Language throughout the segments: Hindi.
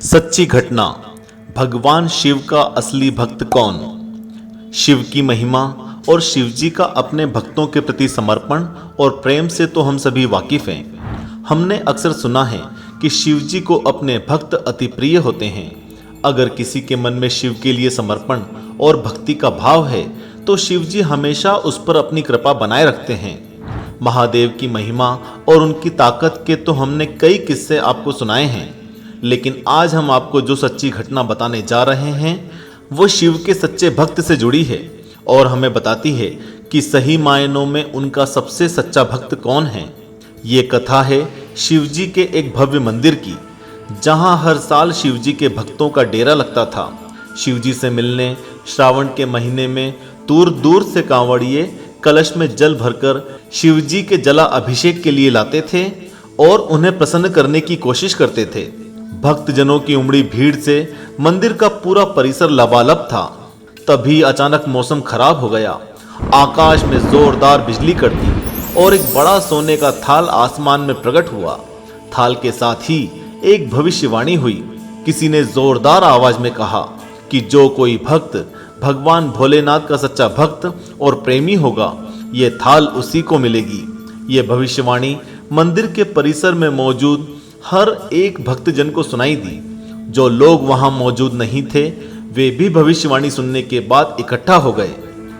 सच्ची घटना। भगवान शिव का असली भक्त कौन? शिव की महिमा और शिव जी का अपने भक्तों के प्रति समर्पण और प्रेम से तो हम सभी वाकिफ हैं। हमने अक्सर सुना है कि शिव जी को अपने भक्त अति प्रिय होते हैं। अगर किसी के मन में शिव के लिए समर्पण और भक्ति का भाव है तो शिव जी हमेशा उस पर अपनी कृपा बनाए रखते हैं। महादेव की महिमा और उनकी ताकत के तो हमने कई किस्से आपको सुनाए हैं, लेकिन आज हम आपको जो सच्ची घटना बताने जा रहे हैं वो शिव के सच्चे भक्त से जुड़ी है और हमें बताती है कि सही मायनों में उनका सबसे सच्चा भक्त कौन है। ये कथा है शिव जी के एक भव्य मंदिर की, जहां हर साल शिव जी के भक्तों का डेरा लगता था। शिव जी से मिलने श्रावण के महीने में दूर दूर से कांवड़िए कलश में जल भरकर शिव जी के जला अभिषेक के लिए लाते थे और उन्हें प्रसन्न करने की कोशिश करते थे। भक्तजनों की उमड़ी भीड़ से मंदिर का पूरा परिसर लबालब था। तभी अचानक मौसम खराब हो गया। आकाश में जोरदार बिजली कड़की और एक बड़ा सोने का थाल आसमान में प्रकट हुआ। थाल के साथ ही एक भविष्यवाणी हुई। किसी ने जोरदार आवाज में कहा कि जो कोई भक्त भगवान भोलेनाथ का सच्चा भक्त और प्रेमी होगा, ये थाल उसी को मिलेगी। ये भविष्यवाणी मंदिर के परिसर में मौजूद हर एक भक्तजन को सुनाई दी। जो लोग वहां मौजूद नहीं थे वे भी भविष्यवाणी सुनने के बाद इकट्ठा हो गए।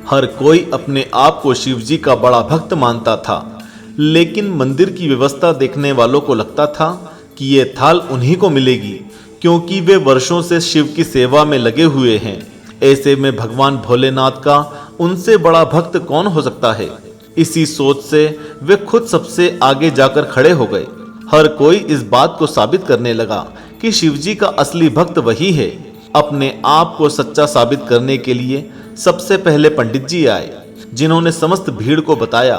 हर कोई अपने आप को शिव जी का बड़ा भक्त मानता था, लेकिन मंदिर की व्यवस्था देखने वालों को लगता था कि ये थाल उन्हीं को मिलेगी, क्योंकि वे वर्षों से शिव की सेवा में लगे हुए हैं। ऐसे में भगवान भोलेनाथ का उनसे बड़ा भक्त कौन हो सकता है? इसी सोच से वे खुद सबसे आगे जाकर खड़े हो गए। हर कोई इस बात को साबित करने लगा कि शिव जी का असली भक्त वही है। अपने आप को सच्चा साबित करने के लिए सबसे पहले पंडित जी आए, जिन्होंने समस्त भीड़ को बताया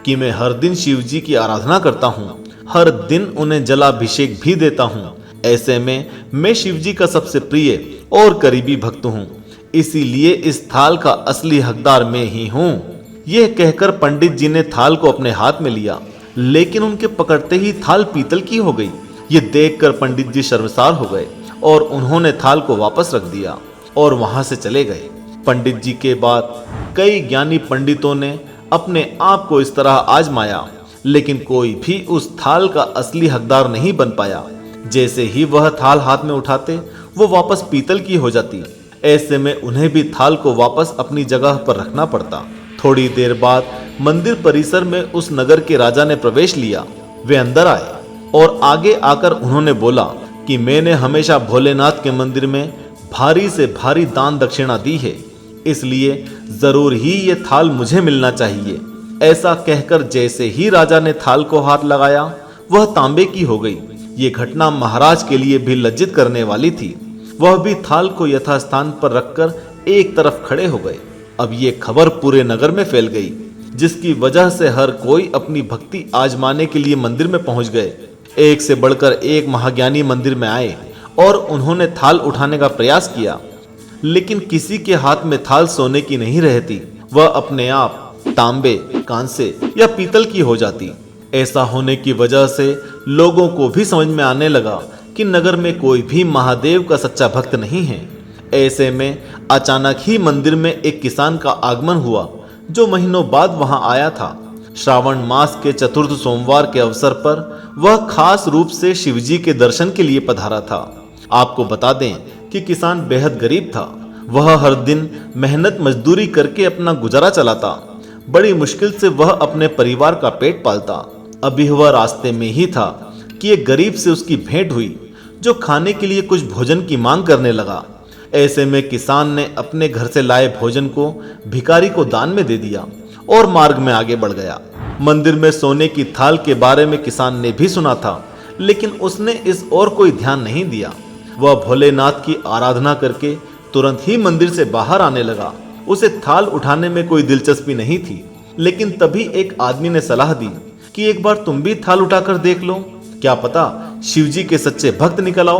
कि मैं हर दिन शिव जी की आराधना करता हूँ, हर दिन उन्हें जलाभिषेक भी देता हूँ। ऐसे में मैं शिव जी का सबसे प्रिय और करीबी भक्त हूँ, इसीलिए इस थाल का असली हकदार मैं ही हूँ। यह कहकर पंडित जी ने थाल को अपने हाथ में लिया, लेकिन उनके पकड़ते ही थाल पीतल की हो गई। ये देखकर पंडित जी शर्मसार हो गए और उन्होंने थाल को वापस रख दिया और वहां से चले गए। पंडित जी के बाद कई ज्ञानी पंडितों ने अपने आप को इस तरह आजमाया, लेकिन कोई भी उस थाल का असली हकदार नहीं बन पाया। जैसे ही वह थाल हाथ में उठाते वो वापस पीतल की हो जाती। ऐसे में उन्हें भी थाल को वापस अपनी जगह पर रखना पड़ता। थोड़ी देर बाद मंदिर परिसर में उस नगर के राजा ने प्रवेश लिया। वे अंदर आए और आगे आकर उन्होंने बोला कि मैंने हमेशा भोलेनाथ के मंदिर में भारी से भारी दान दक्षिणा दी है, इसलिए जरूर ही ये थाल मुझे मिलना चाहिए। ऐसा कहकर जैसे ही राजा ने थाल को हाथ लगाया वह तांबे की हो गई। ये घटना महाराज के लिए भी लज्जित करने वाली थी। वह भी थाल को यथास्थान पर रखकर एक तरफ खड़े हो गए। अब ये खबर पूरे नगर में फैल गई, जिसकी वजह से हर कोई अपनी भक्ति आजमाने के लिए मंदिर में पहुंच गए। एक से बढ़कर एक महाज्ञानी मंदिर में आए और उन्होंने थाल उठाने का प्रयास किया, लेकिन किसी के हाथ में थाल सोने की नहीं रहती। वह अपने आप तांबे, कांसे या पीतल की हो जाती। ऐसा होने की वजह से लोगों को भी समझ में आने लगा कि नगर में कोई भी महादेव का सच्चा भक्त नहीं है। ऐसे में अचानक ही मंदिर में एक किसान का आगमन हुआ, जो महीनों बाद वहां आया था। श्रावण मास के चतुर्थ सोमवार के अवसर पर वह खास रूप से शिवजी के दर्शन के लिए पधारा था। आपको बता दें कि किसान बेहद गरीब था। वह हर दिन मेहनत मजदूरी करके अपना गुजारा चलाता। बड़ी मुश्किल से वह अपने परिवार का पेट पालता। अभी वह रास्ते में ही था कि एक गरीब से उसकी भेंट हुई, जो खाने के लिए कुछ भोजन की मांग करने लगा। ऐसे में किसान ने अपने घर से लाए भोजन को भिखारी को दान में दे दिया और मार्ग में आगे बढ़ गया। मंदिर में सोने की थाल के बारे में किसान ने भी सुना था, लेकिन उसने इस ओर कोई ध्यान नहीं दिया। वह भोलेनाथ की आराधना करके तुरंत ही मंदिर से बाहर आने लगा। उसे थाल उठाने में कोई दिलचस्पी नहीं थी, लेकिन तभी एक आदमी ने सलाह दी कि एक बार तुम भी थाल उठाकर देख लो, क्या पता शिवजी के सच्चे भक्त निकल आओ।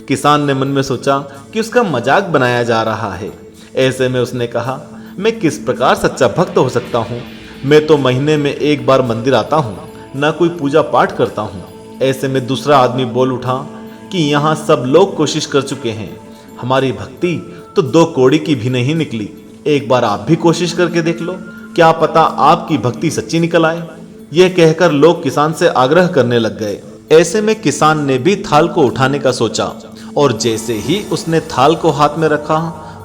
किसान ने मन में सोचा कि उसका मजाक बनाया जा रहा है। ऐसे में उसने कहा, मैं किस प्रकार सच्चा भक्त हो सकता हूँ? मैं तो महीने में एक बार मंदिर आता हूँ, ना कोई पूजा पाठ करता हूँ। ऐसे में दूसरा आदमी बोल उठा कि यहाँ सब लोग कोशिश कर चुके हैं, हमारी भक्ति तो 2 कौड़ी की भी नहीं निकली, एक बार आप भी कोशिश करके देख लो, क्या पता आपकी भक्ति सच्ची निकल आए। यह कहकर लोग किसान से आग्रह करने लग गए। ऐसे में किसान ने भी थाल को उठाने का सोचा और जैसे ही उसने थाल को हाथ में रखा,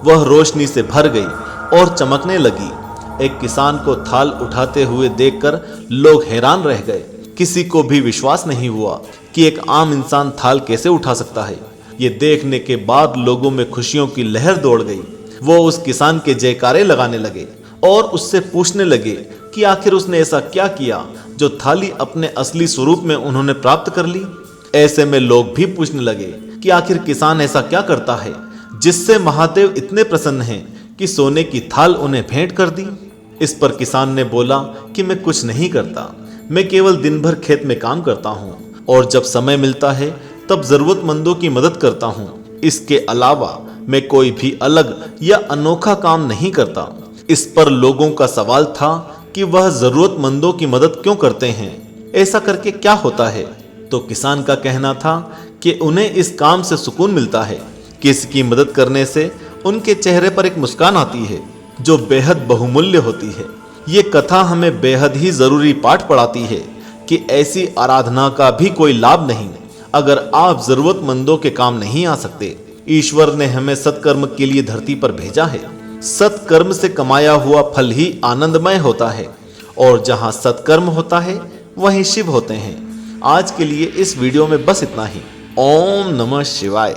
वह रोशनी से भर गई और चमकने लगी। एक किसान को थाल उठाते हुए देखकर लोग हैरान रह गए। किसी को भी विश्वास नहीं हुआ कि एक आम इंसान थाल कैसे उठा सकता है। ये देखने के बाद लोगों में खुशियों की लहर दौड़ गई। वो उस किसान के जयकारे लगाने लगे और उससे पूछने लगे कि आखिर उसने ऐसा क्या किया जो थाली अपने असली स्वरूप में उन्होंने प्राप्त कर ली। ऐसे में लोग भी पूछने लगे कि आखिर किसान ऐसा क्या करता है जिससे महादेव इतने प्रसन्न हैं कि सोने की थाल उन्हें भेंट कर दी। इस पर किसान ने बोला कि मैं कुछ नहीं करता, मैं केवल दिन भर खेत में काम करता हूँ और जब समय मिलता है तब जरूरतमंदों की मदद करता हूँ। इसके अलावा मैं कोई भी अलग या अनोखा काम नहीं करता। इस पर लोगों का सवाल था कि वह जरूरतमंदों की मदद क्यों करते हैं, ऐसा करके क्या होता है। तो किसान का कहना था कि उन्हें इस काम से सुकून मिलता है। किसी की मदद करने से उनके चेहरे पर एक मुस्कान आती है जो बेहद बहुमूल्य होती है। ये कथा हमें बेहद ही जरूरी पाठ पढ़ाती है कि ऐसी आराधना का भी कोई लाभ नहीं अगर आप जरूरतमंदों के काम नहीं आ सकते। ईश्वर ने हमें सत्कर्म के लिए धरती पर भेजा है। सत्कर्म से कमाया हुआ फल ही आनंदमय होता है और जहां सत्कर्म होता है वहीं शिव होते हैं। आज के लिए इस वीडियो में बस इतना ही। ओम नमः शिवाय।